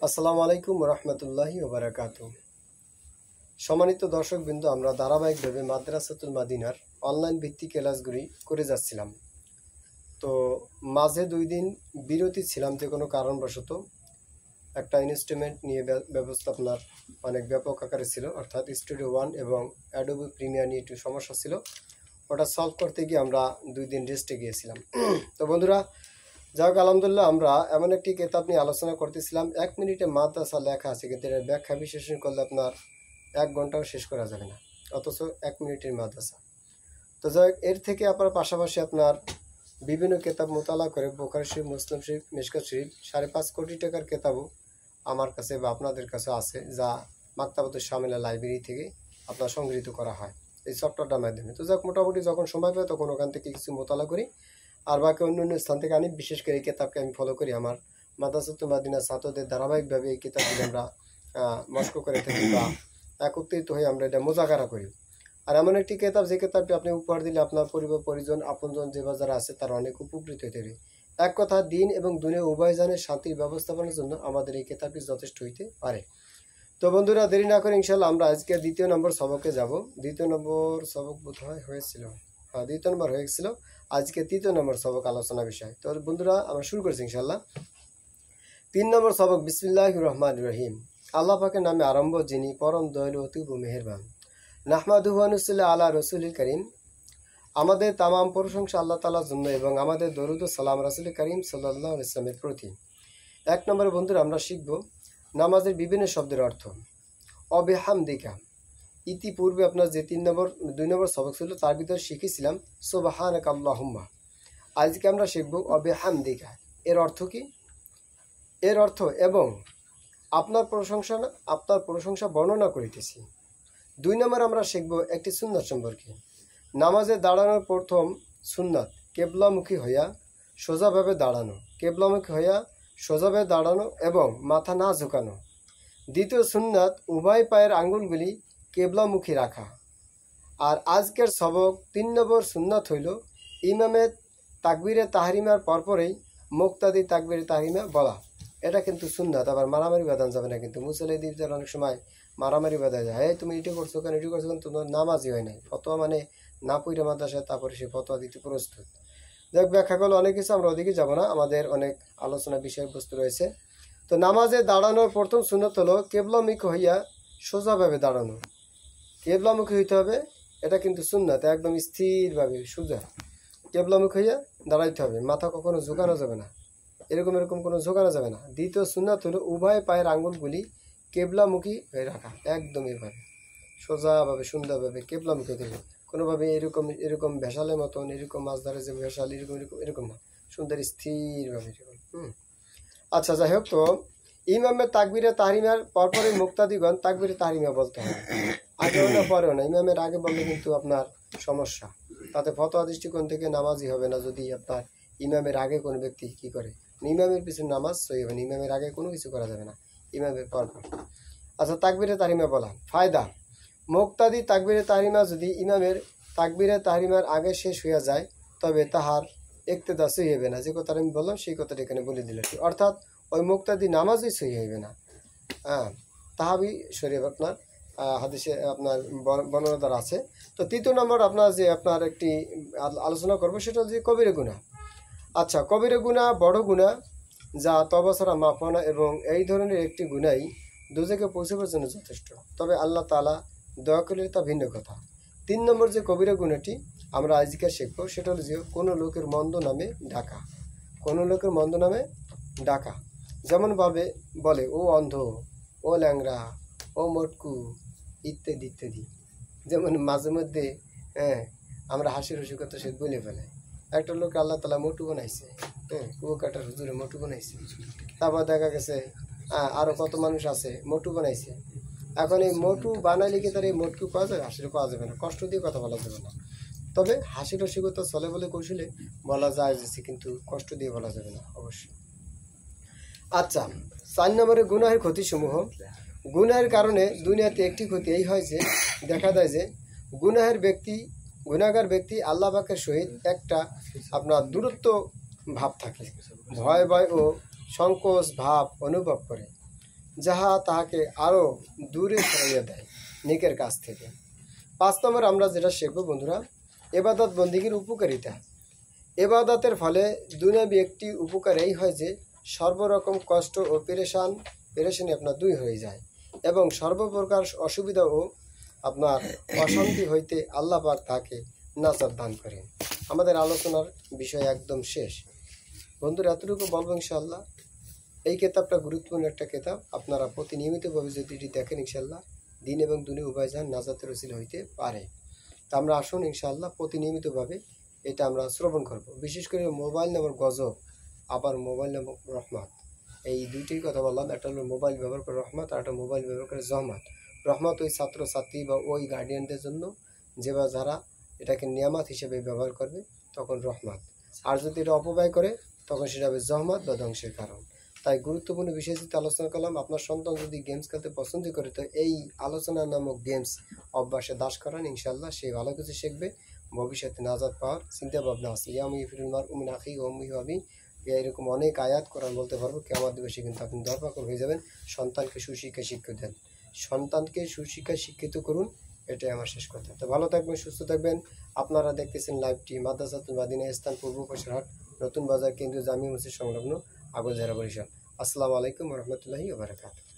আসসালামু আলাইকুম রহমতুল্লাহি ওবারাকাতু। সম্মানিত দর্শকবৃন্দ, আমরা ধারাবাহিকভাবে মাদ্রাসাতুল মাদিনার অনলাইন ভিত্তিক ক্লাসগুলি করে যাচ্ছিলাম। তো মাঝে 2 দিন বিরতি ছিলাম যে কোনো কারণবশত। একটা ইনস্ট্রুমেন্ট নিয়ে ব্যবস্থাপনার অনেক ব্যাপক আকারে ছিল, অর্থাৎ স্টুডিও 1 এবং অ্যাডোবি প্রিমিয়ার নিয়ে একটু সমস্যা ছিল। ওটা সলভ করতে গিয়ে আমরা 2 দিন রেস্টে গিয়েছিলাম। তো বন্ধুরা, যাক আলহামদুলিল্লাহ, আমরা এমন একটি কিতাব নিয়ে আলোচনা করতেছিলাম। 1 মিনিটে মাদ্রাসা লেখা আছে, কিন্তু এর ব্যাখ্যা বিশ্লেষণ করলে আপনার 1 ঘন্টাও শেষ করা যাবে না, অথচ 1 মিনিটের মাদ্রাসা। তো যাই, এর থেকে আপনার পাশাপাশি আপনার বিভিন্ন কিতাব মোতালা করে বুখারী শরীফ, মুসলিম শরীফ, মিশকাত শরীফ 5.5 কোটি টাকার কিতাবও আমার কাছে বা আপনাদের কাছে আছে, যা মাকতাবাতুল শামিলা লাইব্রেরি থেকে আপনার সংগৃহীত করা হয় এই সফটওয়্যারটার মাধ্যমে। তো যাক, মোটামুটি যখন সময় পাই তখন ওখান থেকে কিছু মোতালা করি, আর বাকি অন্য অন্য স্থান থেকে আনি। বিশেষ করে এই কিতাবকে আমি ফলো করি। আমার মাদ্রাসাতুল মাদিনা ছাত্রদের ধারাবাহিকভাবে এই কিতাবগুলি আমরা মস্ক করে থাকি বা একত্রিত হয়ে আমরা এটা মোজাকারা করি। আর এমন একটি কিতাব, যে কিতাবটি আপনি উপহার দিলে আপনার পরিবার, পরিজন, আপনজন যে যারা আছে তারা অনেক উপকৃত হতে পারে। এক কথা, দিন এবং দুনিয়া উভয় জানের শান্তির ব্যবস্থাপনার জন্য আমাদের এই কিতাবটি যথেষ্ট হইতে পারে। তো বন্ধুরা, দেরি না করে ইনশাল্লাহ আমরা আজকে 2 নম্বর সবকে যাব। 2 নম্বর সবক বোধহয় হয়েছিল, হ্যাঁ 2 নম্বর হয়েছিল। আজকে 3 নম্বর সবক আলোচনা বিষয়। তো বন্ধুরা, আমরা শুরু করছি ইনশাল্লাহ। 3 নম্বর সবক, বিসমিল্লাহির রহমানির রহিম। আল্লাহ পাকের নামে আরম্ভ, যিনি পরম দয়ালু অতি মেহেরবান। নাহমাদুহু ওয়া নুসাল্লি আলা রাসূলিল কারীম। আমাদের তামাম প্রশংসা আল্লাহ তাআলার জন্য এবং আমাদের দরুদ ও সালাম রাসূল করিম সাল্লাল্লাহু আলাইহি ওয়াসাল্লামের প্রতি। 1 নম্বরে বন্ধুরা আমরা শিখব নামাজের বিভিন্ন শব্দের অর্থ। অবিহামদিকা, ইতিপূর্বে আপনার যে 2 নম্বর সবক ছিল তার ভিতরে শিখেছিলাম সুবহানাকা আল্লাহুম্মা। আজকে আমরা শিখব অবিহামদিকা। এর অর্থ কি? এর অর্থ এবং আপনার প্রশংসা বর্ণনা করিতেছি। 2 নম্বর আমরা শিখব একটি সুন্নাত সম্পর্কে। নামাজে দাঁড়ানোর প্রথম সুন্নাত কেবলামুখী হইয়া সোজাভাবে দাঁড়ানো, কেবলামুখী হইয়া সোজাভাবে দাঁড়ানো এবং মাথা না ঝুঁকানো। দ্বিতীয় সুন্নাত উভয় পায়ের আঙ্গুলগুলি কেবলামুখী রাখা। আর আজকের সবক 3 নম্বর সুন্নাত হইল ইমামের তাকবীরে তাহরিমার পরপরেই মুক্তাদি তাকবীরে তাহরিমা বলা। এটা কিন্তু সুন্নাত, আবার মারামারি বাঁধান যাবে না। কিন্তু মুসল্লিদের অনেক সময় মারামারি বাঁধা যায়, হ্যাঁ তুমি এটি করছো কেন, এটি করছো কেন, তোমার নামাজই হয় নাই। ফতোয়া মানে না পইরা মাদ্রাসায় তারপরে সে ফতোয়া দিতে প্রস্তুত। যাক, ব্যাখ্যা করলে অনেক কিছু, আমরা ওদিকে যাব না, আমাদের অনেক আলোচনা বিষয়বস্তু রয়েছে। তো নামাজে দাঁড়ানোর প্রথম সুন্নত হলো কেবলামুখী হইয়া সোজাভাবে দাঁড়ানো। কেবলামুখী হইতে হবে, এটা কিন্তু সুন্নাত। একদম স্থিরভাবে সোজা কেবলামুখী হইয়া দাঁড়াইতে হবে, মাথা কখনো ঝুঁকানো যাবে না, এরকম কোনো ঝোঁকানো যাবে না। দ্বিতীয় সুন্নাত হলো উভয় পায়ের আঙ্গুলগুলি কেবলামুখী হয়ে রাখা, একদম এভাবে সোজাভাবে সুন্দরভাবে কেবলামুখী হতে হবে। কোনোভাবে এরকম ভেসালের মতন, এরকম মাছ ধরে যে ভেসাল, এরকম না, সুন্দর স্থিরভাবে এরকম। আচ্ছা, যাই হোক, তো ইমামের তাকবীরে তাহরিমার পরপরই মুক্তাদিগণ তাকবীরে তাহরিমা বলতে হবে। আগেও না পরেও না, ইমামের আগে বললে কিন্তু আপনার সমস্যা, তাতে ফতোয়া দৃষ্টিকোণ থেকে নামাজই হবে না। যদি আপনার ইমামের আগে কোনো ব্যক্তি কি করে, ইমামের পিছনে নামাজ সহি হবে না, ইমামের আগে কোনো কিছু করা যাবে না, ইমামের পরপর। আচ্ছা, তাকবীরে তাহরিমা বলা। ফায়দা, মুক্তাদি তাকবীরে তাহরিমা যদি ইমামের তাকবীরে তাহরিমার আগে শেষ হইয়া যায় তবে তাহার ইক্তেদা সহি হবে না। যে কথাটা আমি বললাম সেই কথাটা এখানে বলে দিল, অর্থাৎ ওই মুক্তাদি নামাজই সহি হইবে না। হ্যাঁ, তাহাবি শরীফ আপনার হাদিসে আপনার বর্ণনাদার আছে। তো 3 নম্বর আপনার যে আপনার একটি আলোচনা করবো, সেটা হচ্ছে কবিরে গুনাহ। আচ্ছা, কবিরে গুনাহ বড় গুনাহ, যা তওবা ছাড়া মাফ হয় না, এবং এই ধরনের একটি গুনাহই দোজখে পৌঁছাবার জন্য যথেষ্ট। তবে আল্লাহ তাআলা দয়া করলে তা ভিন্ন কথা। 3 নম্বর যে কবিরা গুনাহটি আমরা আজকে শিখবো, সেটা হলো যে কোনো লোকের মন্দ নামে ডাকা। কোনো লোকের মন্দ নামে ডাকা, যেমন ভাবে বলে ও অন্ধ, ও ল্যাংরা, ও মটকু, ইত্যাদি ইত্যাদি। যেমন মাঝে মধ্যে আমরা হাসির রসিকতা সে বলে ফেলে। একটা লোক আল্লাহ তাআলা মোটু বানাইছে, কুয়াকাটার হুজুরে মোটু বানাইছে। তারপর দেখা গেছে আরও কত মানুষ আছে মোটু বানাইছে। এখন এই মোটু বানাইলে কি তার এই মোটকু পাওয়া যাবে? হাসির পাওয়া যাবে না, কষ্ট দিয়ে কথা বলা যাবে না। তবে হাসি রসিকতা চলে বলে কৌশলে বলা যায় যে, কিন্তু কষ্ট দিয়ে বলা যাবে না অবশ্যই। আচ্ছা, 4 নম্বরে গুনাহের ক্ষতিসমূহ। গুনাহের কারণে দুনিয়াতে একটি ক্ষতি এই হয় যে, দেখা যায় যে গুনাহগার ব্যক্তি আল্লাহ পাকের সহিত একটা আপনার দূরত্ব ভাব থাকে, ভয় ও সংকোচ ভাব অনুভব করে। যাহা তাহাকে আরও দূরে সরাইয়া দেয় নেকের কাছ থেকে। 5 নম্বর আমরা যেটা শিখবো বন্ধুরা, এবাদত বন্দিগির উপকারিতা। এবাদতের ফলে দুনিয়াবি একটি উপকার এই হয় যে সর্বরকম কষ্ট ও পেরেশানি আপনার দূর হয়ে যায় এবং সর্বপ্রকার অসুবিধা ও আপনার অশান্তি হইতে আল্লাহ পাক তাকে নাজাত দান করেন। আমাদের আলোচনার বিষয় একদম শেষ বন্ধুরা, এতটুকু বলবো ইনশাআল্লাহ। এই কিতাবটা গুরুত্বপূর্ণ একটা কিতাব, আপনারা প্রতিনিয়মিতভাবে যদি এটি দেখেন ইনশাআল্লাহ দিন এবং দুনিয়া উভয় যান নাজাতের ওসিলা হইতে পারে। তা আমরা আসুন ইনশাআল্লাহ প্রতিনিয়মিতভাবে এটা আমরা শ্রবণ করব। বিশেষ করে মোবাইল নামক গজব, আবার মোবাইল নামক রহমত, এই দুইটির কথা বললাম। একটা হলো মোবাইল ব্যবহার করে রহমত, আর একটা মোবাইল ব্যবহার করে জহমত। রহমত ওই ছাত্রছাত্রী বা ওই গার্ডিয়ানদের জন্য যে বা যারা এটাকে নিয়ামত হিসেবে ব্যবহার করবে তখন রহমত, আর যদি এটা অপব্যয় করে তখন সেটা হবে জহমত বা ধ্বংসের কারণ। তাই গুরুত্বপূর্ণ বিষয় যদি আলোচনা করলাম, আপনার সন্তান যদি গেমস খেলতে পছন্দ করে তো এই আলোচনা নামক গেমস অভ্যাসে দাস করান, ইনশাল্লাহ সে ভালো কিছু শিখবে, ভবিষ্যতে নাজাত পাওয়ার চিন্তা ভাবনা আছে। ইয়ামি ফিরুল উমিন আখি ওমি হবি, এরকম অনেক আয়াত কোরআন বলতে পারবো। কেমন দিবসে কিন্তু আপনি দরপাকর হয়ে যাবেন। সন্তানকে সুশিক্ষা শিক্ষা দেন, সন্তানকে সুশিক্ষায় শিক্ষিত করুন, এটাই আমার শেষ কথা। তো ভালো থাকবেন, সুস্থ থাকবেন। আপনারা দেখতেছেন লাইভটি মাদ্রাসাতুল মাদিনা, স্থান পূর্ব পাশরহাট, নতুন বাজার, কেন্দ্রীয় জামি মসজিদ সংলগ্ন, আগলঝাড়া, বরিশাল। আসসালামু আলাইকুম রহমতুল্লাহি ওয়া বারাকাতুহু।